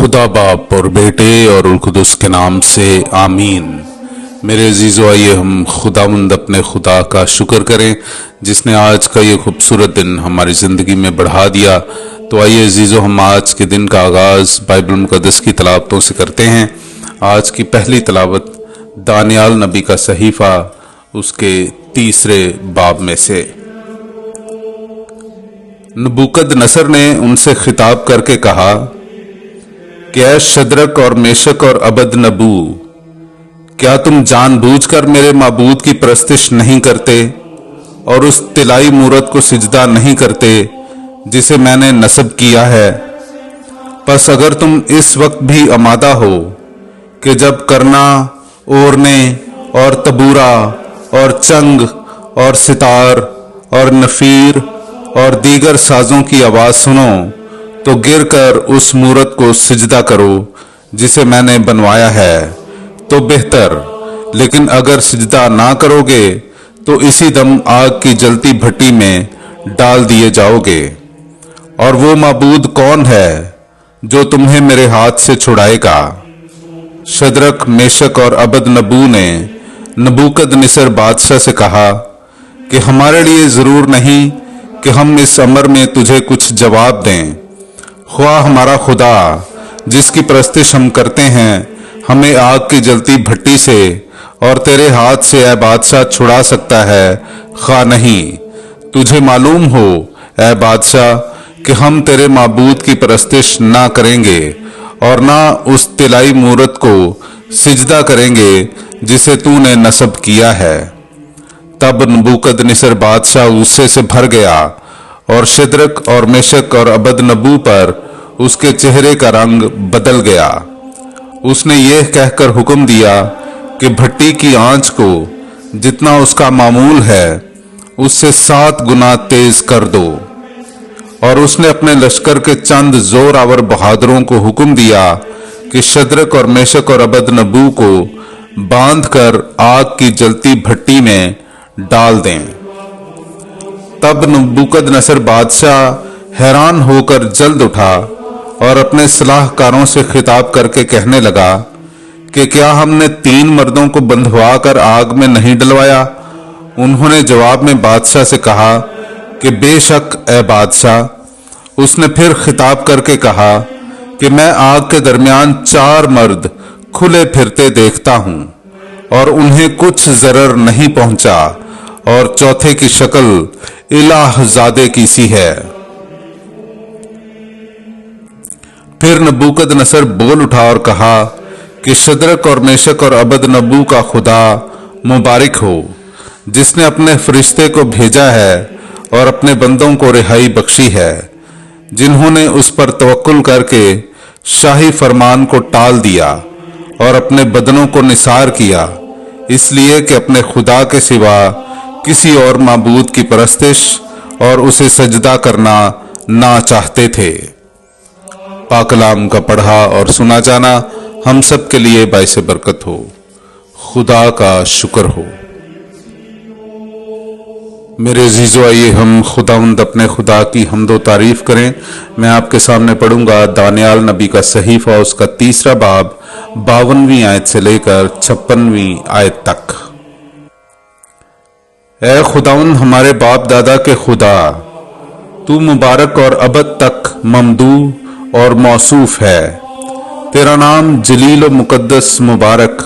खुदा बाप और बेटे और उल कुदस के नाम से आमीन। मेरे अजीज़ों, आइए हम खुदावंद अपने खुदा का शुक्र करें जिसने आज का ये खूबसूरत दिन हमारी ज़िंदगी में बढ़ा दिया। तो आइए अजीज़ों, हम आज के दिन का आगाज़ बाइबल मुक़द्दस की तलावतों से करते हैं। आज की पहली तलावत दानियाल नबी का सहीफ़ा उसके 3 बाब में से। नबूकदनस्सर ने उनसे खिताब करके कहा कि ऐ शद्रक और मेशक और अबदनगो, क्या तुम जानबूझकर मेरे माबूद की परस्तिश नहीं करते और उस तिलाई मूरत को सिजदा नहीं करते जिसे मैंने नस्ब किया है? बस अगर तुम इस वक्त भी आमादा हो कि जब करना, ओरने और तबूरा और चंग और सितार और नफीर और दीगर साजों की आवाज़ सुनो तो गिर कर उस मूरत को सिजदा करो जिसे मैंने बनवाया है तो बेहतर। लेकिन अगर सिजदा ना करोगे तो इसी दम आग की जलती भट्टी में डाल दिए जाओगे। और वो माबूद कौन है जो तुम्हें मेरे हाथ से छुड़ाएगा? शद्रक, मेशक और अबदनगो ने नबूकदनस्सर बादशाह से कहा कि हमारे लिए ज़रूर नहीं कि हम इस अमर में तुझे कुछ जवाब दें। ख्वाह हमारा खुदा जिसकी परस्तिश हम करते हैं हमें आग की जलती भट्टी से और तेरे हाथ से ऐ बादशाह छुड़ा सकता है, खा नहीं। तुझे मालूम हो ऐ बादशाह कि हम तेरे माबूद की परस्तिश ना करेंगे और ना उस तिलाई मूरत को सिजदा करेंगे जिसे तूने नस्ब किया है। तब नबूकदनस्सर बादशाह गुस्से से भर गया और शद्रक और मेशक और अबदनगो पर उसके चेहरे का रंग बदल गया। उसने यह कहकर हुक्म दिया कि भट्टी की आंच को जितना उसका मामूल है उससे 7 गुना तेज कर दो। और उसने अपने लश्कर के चंद जोरावर बहादुरों को हुक्म दिया कि शद्रक और मेशक और अबदनगो को बांधकर आग की जलती भट्टी में डाल दें। तब नबूकदनस्सर बादशाह हैरान होकर जल्द उठा और अपने सलाहकारों से खिताब करके कहने लगा कि क्या हमने 3 मर्दों को बंधवा कर आग में नहीं डलवाया? उन्होंने जवाब में बादशाह से कहा कि बेशक ए बादशाह। उसने फिर खिताब करके कहा कि मैं आग के दरमियान 4 मर्द खुले फिरते देखता हूं और उन्हें कुछ जरर नहीं पहुंचा और चौथे की शक्ल इलाहजादे की सी है। फिर नबूकदनस्सर बोल उठा और कहा कि शद्रक और मेशक और अबदनगो का खुदा मुबारक हो जिसने अपने फरिश्ते को भेजा है और अपने बंदों को रिहाई बख्शी है, जिन्होंने उस पर तवक्कुल करके शाही फरमान को टाल दिया और अपने बदनों को निसार किया, इसलिए कि अपने खुदा के सिवा किसी और माबूद की परस्तिश और उसे सजदा करना ना चाहते थे। पाक कलाम का पढ़ा और सुना जाना हम सब के लिए बाइसे बरकत हो। खुदा का शुक्र हो। मेरे अजीजों, आइए हम खुदावंद अपने खुदा की हम्दो तारीफ करें। मैं आपके सामने पढ़ूंगा दानियाल नबी का सहीफा उसका 3 बाब 52वीं आयत से लेकर 56वीं आयत तक। ऐ खुदावंद हमारे बाप दादा के खुदा, तू मुबारक और अबद तक ममदू और मौसूफ है। तेरा नाम जलील व मुकद्दस मुबारक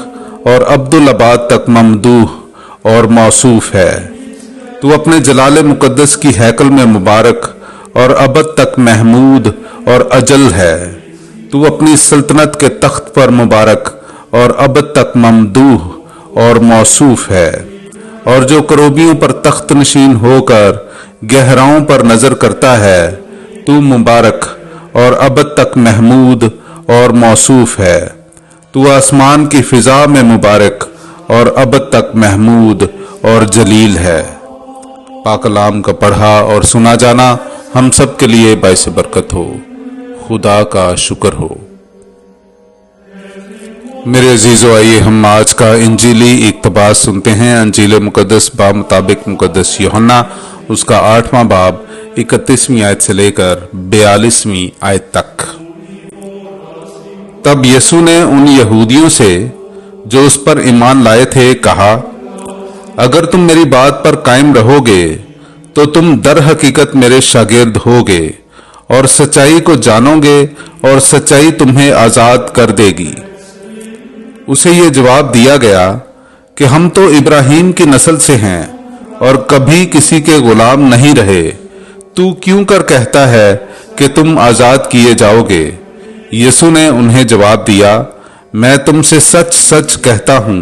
और अब्दुल आबाद तक ममदूह और मौसूफ है। तू अपने जलाल मुकद्दस की हैकल में मुबारक और अबद तक महमूद और अजल है। तू अपनी सल्तनत के तख्त पर मुबारक और अबद तक ममदूह और मौसूफ है। और जो करोबियों पर तख्त नशीन होकर गहराओं पर नजर करता है, तू मुबारक और अबद तक महमूद और मौसूफ है। तू आसमान की फिजा में मुबारक और अबद तक महमूद और जलील है। पाक कलाम का पढ़ा और सुना जाना हम सब के लिए बाइसे बरकत हो। खुदा का शुक्र हो। मेरे अजीजों, आइए हम आज का इंजीली इक्तबास सुनते हैं। अंजील मुकद्दस बा मुताबिक मुकद्दस यूहन्ना उसका 8वां बाब 31वीं आयत से लेकर 42वीं आयत तक। तब यीशु ने उन यहूदियों से जो उस पर ईमान लाए थे कहा, अगर तुम मेरी बात पर कायम रहोगे तो तुम दर हकीकत मेरे शागिर्द होगे और सच्चाई को जानोगे और सच्चाई तुम्हें आजाद कर देगी। उसे ये जवाब दिया गया कि हम तो इब्राहिम की नस्ल से हैं और कभी किसी के गुलाम नहीं रहे। तू क्यों कर कहता है कि तुम आजाद किए जाओगे? यीशु ने उन्हें जवाब दिया, मैं तुमसे सच सच कहता हूं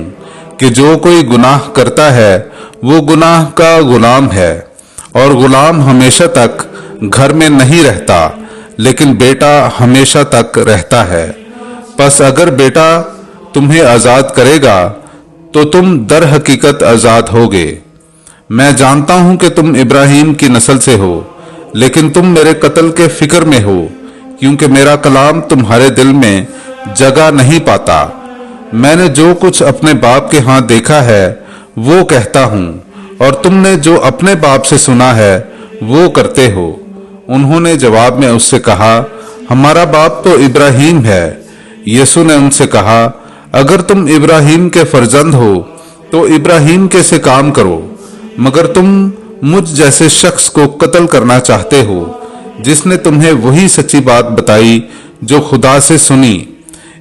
कि जो कोई गुनाह करता है वो गुनाह का गुलाम है, और गुलाम हमेशा तक घर में नहीं रहता, लेकिन बेटा हमेशा तक रहता है। बस अगर बेटा तुम्हें आजाद करेगा तो तुम दर हकीकत आजाद होगे। मैं जानता हूं कि तुम इब्राहिम की नस्ल से हो, लेकिन तुम मेरे कत्ल के फिक्र में हो, क्योंकि मेरा कलाम तुम्हारे दिल में जगह नहीं पाता। मैंने जो कुछ अपने बाप के हाथ देखा है वो कहता हूं, और तुमने जो अपने बाप से सुना है वो करते हो। उन्होंने जवाब में उससे कहा, हमारा बाप तो इब्राहिम है। यीशु ने उनसे कहा, अगर तुम इब्राहिम के फर्जंद हो तो इब्राहिम के से काम करो, मगर तुम मुझ जैसे शख्स को कत्ल करना चाहते हो, जिसने तुम्हें वही सच्ची बात बताई जो खुदा से सुनी।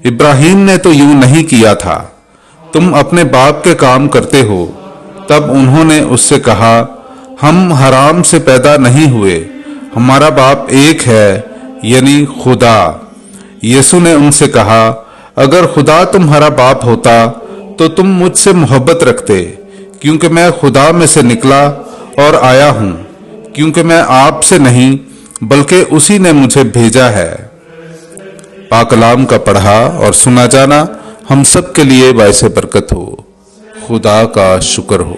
इब्राहिम ने तो यूं नहीं किया था, तुम अपने बाप के काम करते हो। तब उन्होंने उससे कहा, हम हराम से पैदा नहीं हुए, हमारा बाप एक है, यानी खुदा। यीशु ने उनसे कहा, अगर खुदा तुम्हारा बाप होता तो तुम मुझसे मोहब्बत रखते, क्योंकि मैं खुदा में से निकला और आया हूं, क्योंकि मैं आप से नहीं बल्कि उसी ने मुझे भेजा है। पाक कलाम का पढ़ा और सुना जाना हम सब के लिए बाइसे बरकत हो। खुदा का शुक्र हो।